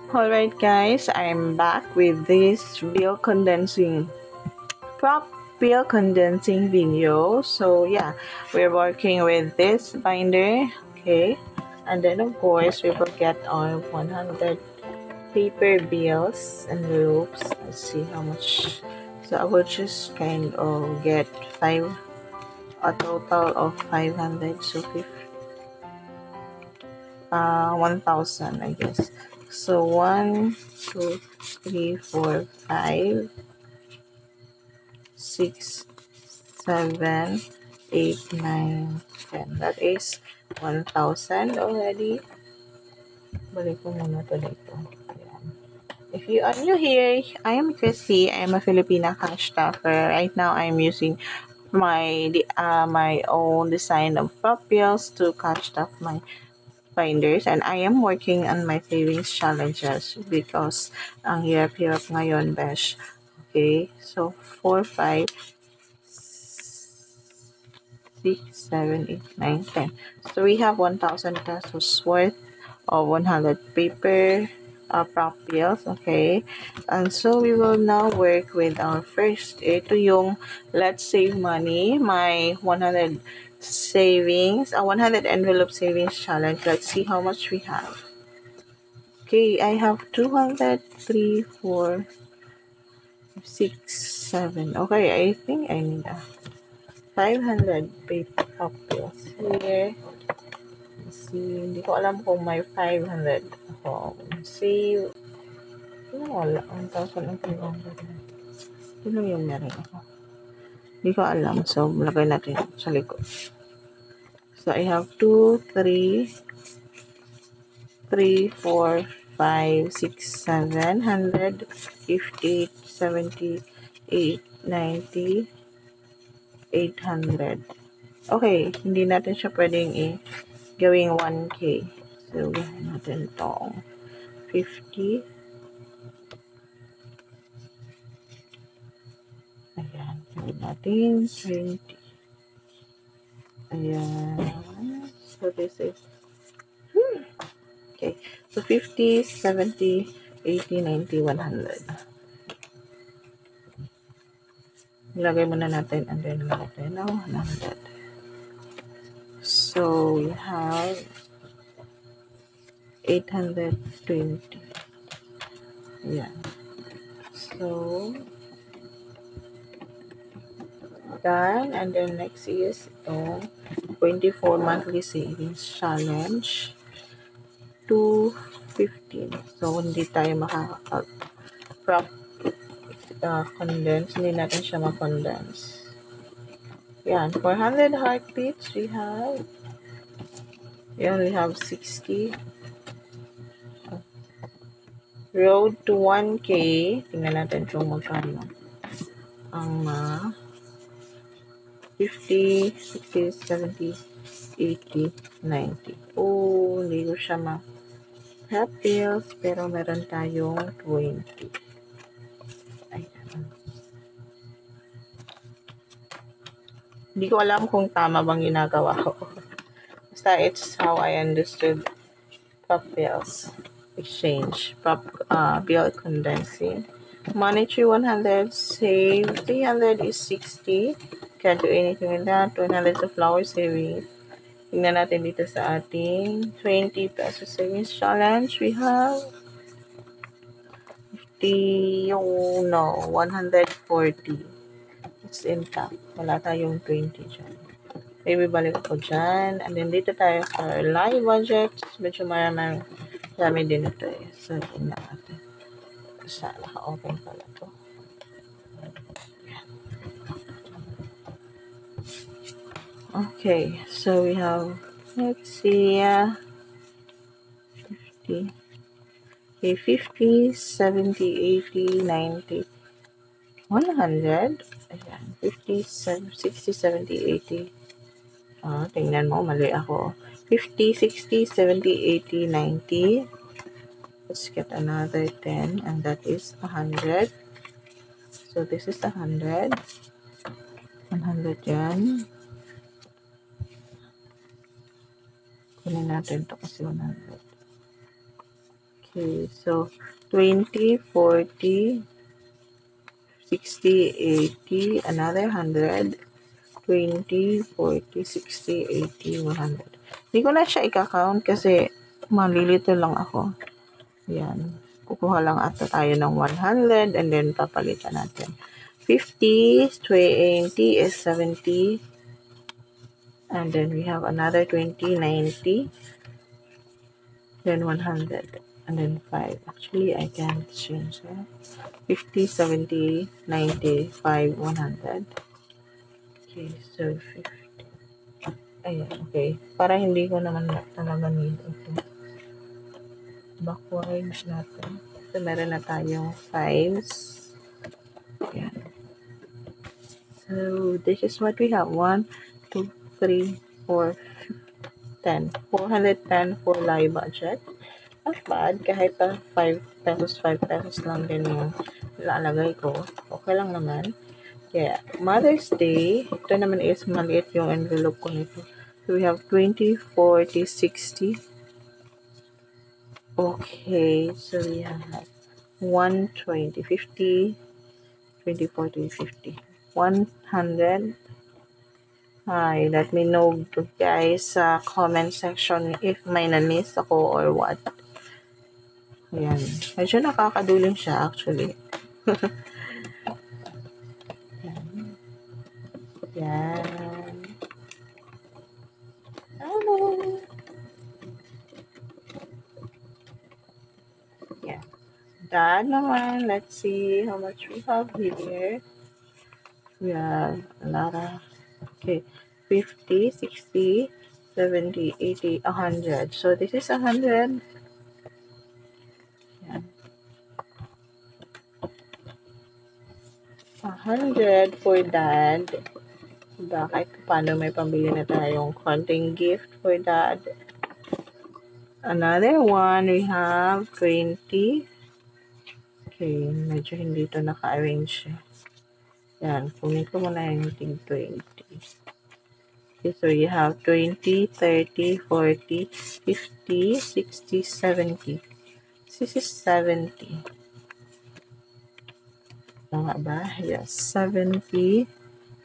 Alright guys, I'm back with this prop bill condensing video. So yeah, we're working with this binder, okay, and then of course we will get our 100 paper bills and envelopes. Let's see how much. So I will just kind of get a total of 500, so 1,000 I guess. So 1, 2, 3, 4, 5, 6, 7, 8, 9, 10. That is 1,000 already. Balik ko muna to dito. Ayan. If you are new here, I am Chrissy. I am a Filipina cash staffer. Right now, I'm using my own design of prop bills to cash stuff my binders, and I am working on my savings challenges because ang hirap-hirap ngayon, besh. Okay, so 4, 5, 6, 7, 8, 9, 10. So we have 1,000 pesos worth of 100 paper prop bills, okay? And so we will now work with our first. Ito yung let's save money, my 100 savings, 100 envelope savings challenge. Let's see how much we have. Okay, I have 200, 3, 4, 6, 7. Okay, I think I need 500 paper prop bills here. See, hindi ko alam kung may 500 ako. Save. Wala. 1,000 ang 300. Sino yung meron ako? Hindi ko alam. So, lagay natin sa likod. So, I have 2, 3, 4, 5, 6, 7, 100, 50, 70, 8, 90, 800. Okay, hindi natin siya pwedeng gawing 1K. So, gawin natin itong 50. Ayan, gawin natin 20. Ayan. So, this is, okay. So, 50, 70, 80, 90, 100. Ilagay muna natin and then natin ng 100. So, we have 820. Ayan. So, done. And then next is itong 24 monthly savings challenge. 215. So, hindi tayo makakapag-prop condense. Hindi natin siya ma-condense. Yan. 400 heartbeats we have. Yan, we have 60. Road to 1K. Tingnan natin kung magkano. Ang 50, 60, 70, 80, 90. Oh, hindi ko siya half bills, pero meron tayong 20. Ayan. Hindi ko alam kung tama bang ginagawa ko. Basta it's how I understood prop bills exchange, prop bill condensing. Monetary 100, save 300 is 60. Can't do anything with that. 100 of flower savings. Tingnan natin dito sa ating 20 pesos savings challenge. We have 50, no, 140. It's intact. Wala tayong 20 dyan. Maybe balik ako dyan. And then dito tayo sa live budget. Medyo marami din ito eh. So, tingnan natin. Basta naka-open pala to. Okay, so we have, let's see, 50. Okay, 50, 70, 80, 90, 100. Ayan, 50, 60, 70, 80. Tingnan mo, mali ako. 50, 60, 70, 80, 90. Let's get another 10, and that is 100. So, this is 100. 100 yan. Kunin natin to kasi 100. Okay, so 20, 40, 60, 80, another 100, 20, 40, 60, 80, 100. Hindi ko na siya i-count kasi malilito lang ako. Yan. Kukuha lang ata tayo ng 100 and then papalitan natin. 50, 20 is 70. And then we have another 20, 90. Then 100. And then 5. Actually, I can't change that. 50, 70, 90, 5, 100. Okay, so 50. Ayan, okay. Para hindi ko naman talaga need ito. Backwards natin. So, meron na tayong 5s. Ayan. So, this is what we have. 1, 2, 3, 4, 10. 410 for live budget. Not bad. Kahit 5 pesos, 5 pesos lang din yung ilalagay ko. Okay lang naman. Yeah. Mother's Day. Ito naman is maliit yung envelope ko nito. So, we have 20, 40, 60. Okay. So, we have 120, 50, 20, 40, 50. 100. Hi, let me know guys sa comment section if may na-miss ako or what. Ayan. Medyo nakakaduling siya actually. Yan. Hello. Yeah. That naman. Let's see how much we have here. We have a lot of, okay, 50, 60, 70, 80, 100. So this is 100. Yan. 100 for dad. Kahit paano may pambili na tayong konting gift for dad. Another one, we have 20. Okay, medyo hindi ito naka-arrange. Yan, kunin ko muna yung 20. Okay, so you have 20, 30, 40, 50, 60, 70. This is 70. Tama ba? Yes, 70.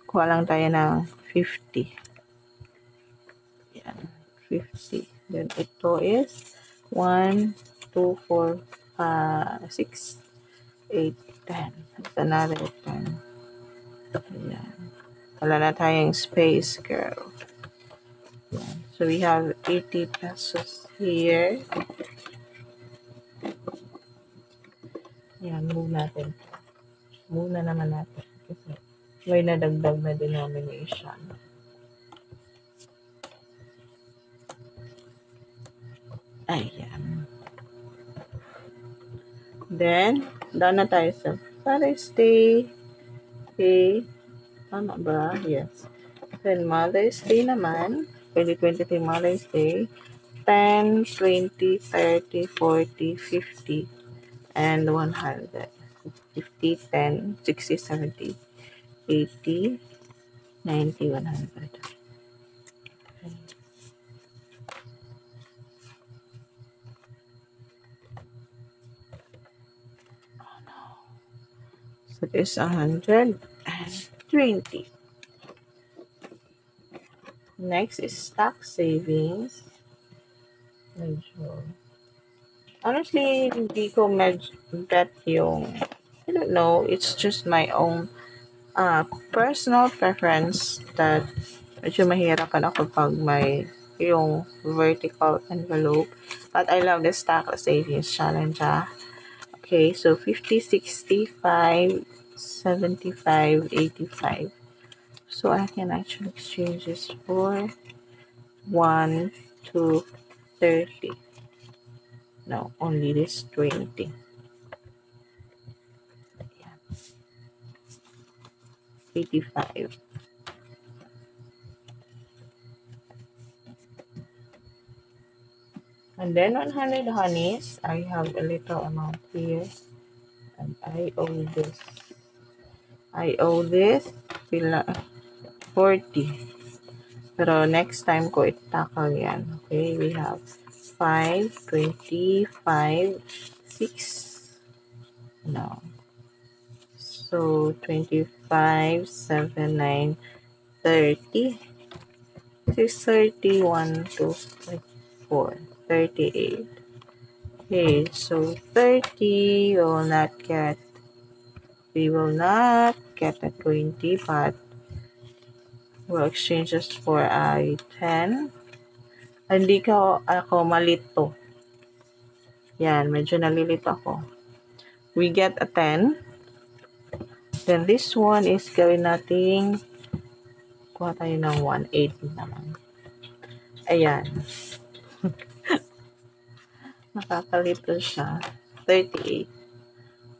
Kuha lang tayo ng 50. Yan, 50. Then ito is 1, 2, 4, 6, 8, 10. That's another 10. Ayan. Wala na tayong space, girl. Ayan. So we have 80 pesos here. Ayan, move natin. Move na naman natin. Kasi may nadagdag na denomination. Ayan. Then, down na tayo sa Father's Day. Okay. Tama ba? Yes. Then, Mother's Day naman. 2023 Mother's Day. 10, 20, 30, 40, 50, and 100. 50, 10, 60, 70, 80, 90, 100. Okay. Oh no. So there's 120. Next is stock savings. Medyo. Honestly, hindi ko bet yung, I don't know, it's just my own personal preference that medyo mahirapan ako pag may yung vertical envelope. But I love the stock savings challenge. Okay, so 50, 65, 75, 85. So I can actually exchange this for 1 to 30. No, only this 20. Yeah. 85. And then 100 honeys. I have a little amount here. And I owe this. I owe this 40. Pero next time ko i-tackle yan. Okay, we have 5, 25, 6. No. So 25, 7, 9, 30. 6, 30, 1, 2, 3, 4, 38. Okay, so 30 will not get, we will not get a 20, but we'll exchange this for a 10. Hindi ako malito. Yan, medyo nalilito ako. We get a 10. Then this one is gawin nating kuha tayo ng 180 naman. Ayan. Nakakalito siya. 38.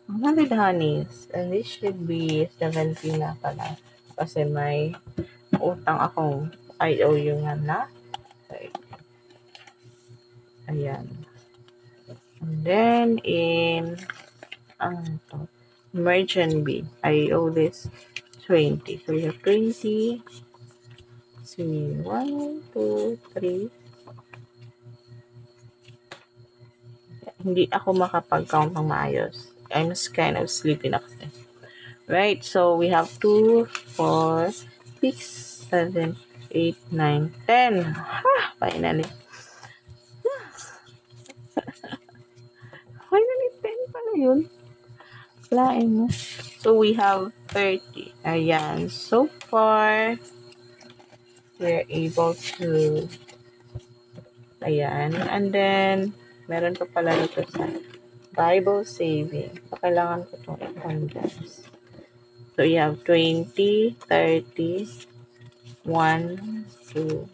100 honeys. And this should be 17 na pala. Kasi may utang akong IOU nga na. Ayan. And then in merchant B, I owe this 20. So we have 20. See, 1, 2, 3. Hindi ako makapag-count ng maayos. I'm kind of sleepy na kasi. Right, so we have 2, 4, 6, 7, 8, 9, 10. Ha! Finally. Finally, 10 pala yun. Lain mo. So we have 30. Ayan. So far, we're able to, ayan. And then, meron pa pala dito sa Bible saving. So, kailangan ko itong i-condense. So, you have 20, 30, 1, 2,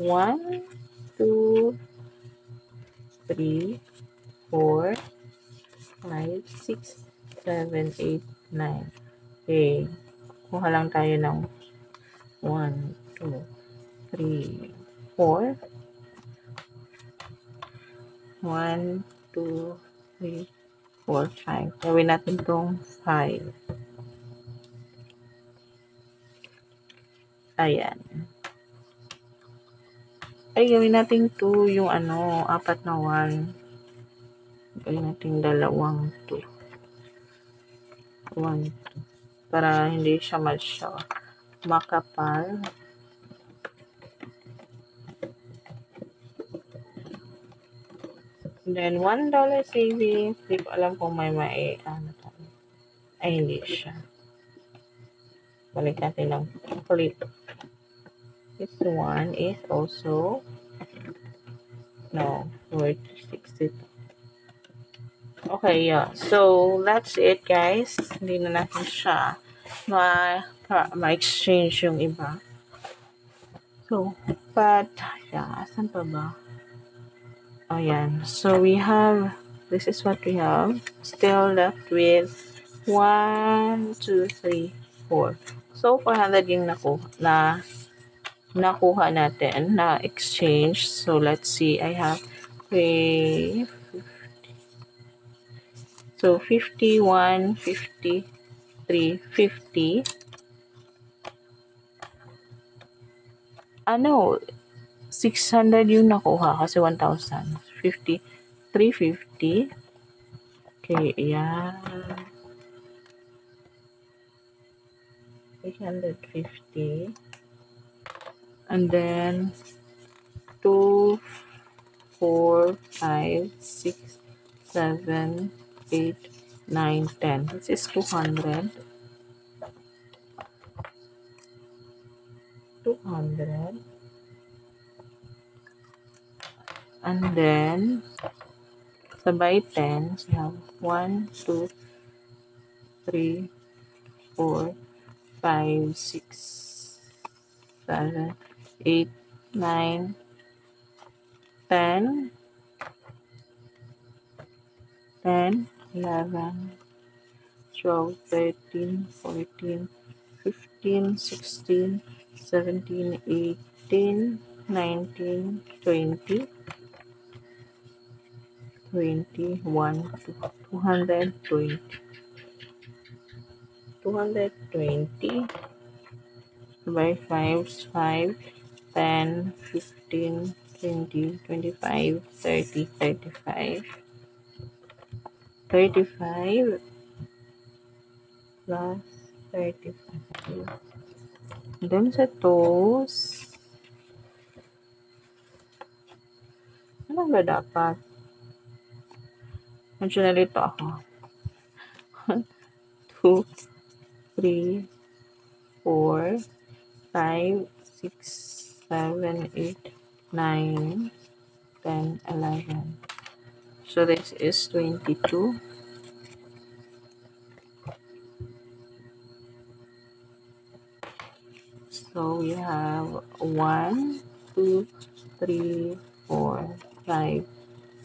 1, 2, 3, 4, 5, 6, 7, 8, 9. Okay. Kuha lang tayo ng 1, 2, 3, 4. 1, 2, 3, 4, 5. Gawin natin itong 5. Ayan. Ay, gawin natin 2 yung apat na 1. Gawin natin dalawang 2. 1, 2. Para hindi siya makapal. And then, $1 savings. Hindi ko alam kung may ay, hindi siya. Balik natin ng flip. This one is also, no, worth 62. Okay, yeah. So, that's it, guys. Hindi na natin siya ma-exchange yung iba. So, but, yeah, asan pa ba? Ayan. So, we have, this is what we have. Still left with 1, 2, 3, 4. So, 400 yung nakuha natin na exchange. So, let's see. I have 3, so 51, 53, 50. 600 yung nakuha kasi 1,000. 50, 350. Okay, yeah. 850. And then 2, 4, 5, 6, 7, 8, 9, 10. This is 200. 200. And then, sabay 10, so we have 1, 2, 3, 4, 5, 6, 7, 8, 9, 10, 10, 11, 12, 13, 14, 15, 16, 17, 18, 19, 20, 21, 220. 220 by 5 is 5, 10, 15, 20, 25, 30, 35. 35 plus 35. Then sa toes, ano ba dapat? Medyo nalito ako. 2, 3, 4, 5, 6, 7, 8, 9, 10, 11. So this is 22. So we have 1, 2, 3, 4, 5,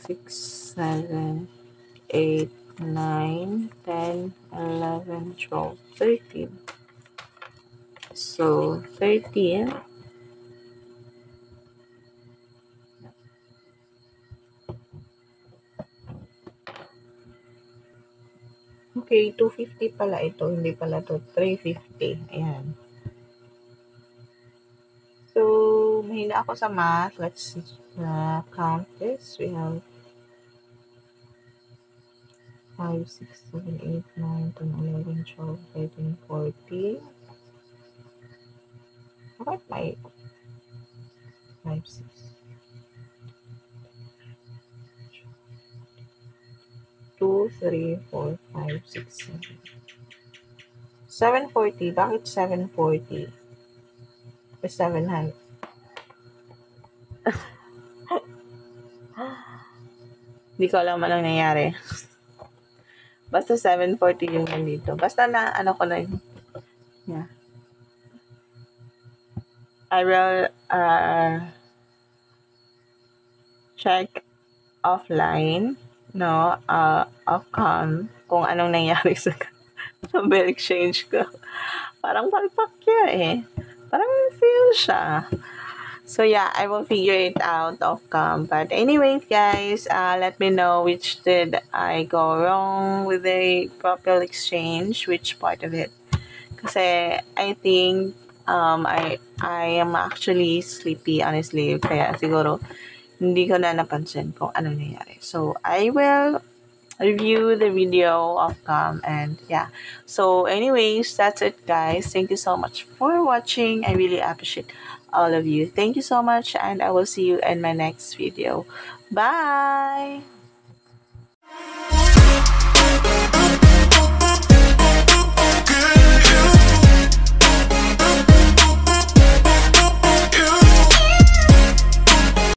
6, 7, 8, 9, 10, 11, 12, 13. So 13. Okay, 250 pala ito. Hindi pala to 350. Ayan. So, mahina ako sa math. Let's count this. We have 5, 6, 7, 8, 9, 10, 11, 12, 13, 14. Bakit may 5, 6? 2, 3, 4, 5, 6, 7. 740. Bakit 740? Or 700? Hindi ko alam anong nangyari. Basta 740 yung nandito. Basta na, ano ko na yun. Yeah. I will check offline, no, off cam, kung anong nangyari sa bill exchange ko. Parang palpak yun eh. Parang feel siya. So yeah, I will figure it out off cam. But anyway, guys, let me know which did I go wrong with the Propel exchange, which part of it. Kasi I think I am actually sleepy, honestly. Kaya siguro hindi ko na napansin kung ano nangyari. So I will review the video of cam, and yeah. So anyways, that's it, guys. Thank you so much for watching. I really appreciate all of you. Thank you so much, and I will see you in my next video. Bye.